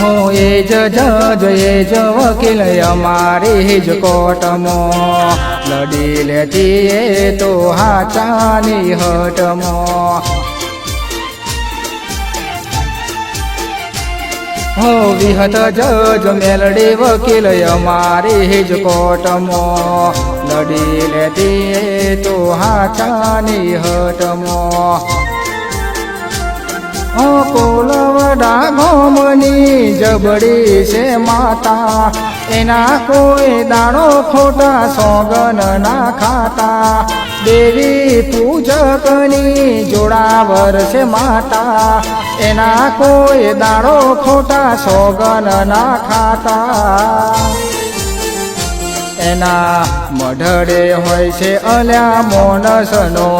हो ए जज ए ज वकील अमारी ज कोर्टमो लड़ी लेती ए तो हाचानी हटमो हो विहत जज मेलडी वकील अमारी ज कोर्टमो लड़ी लेती ए तो हाचानी हटमो कोलवडा गोमनी जबड़ी से माता एना कोई दाड़ो खोटा सोगन ना खाता देवी पूजकनी जोड़ावर से माता एना कोई दाड़ो खोटा सोगन ना खाता एना मढड़े होय छे अल्या मोनसनो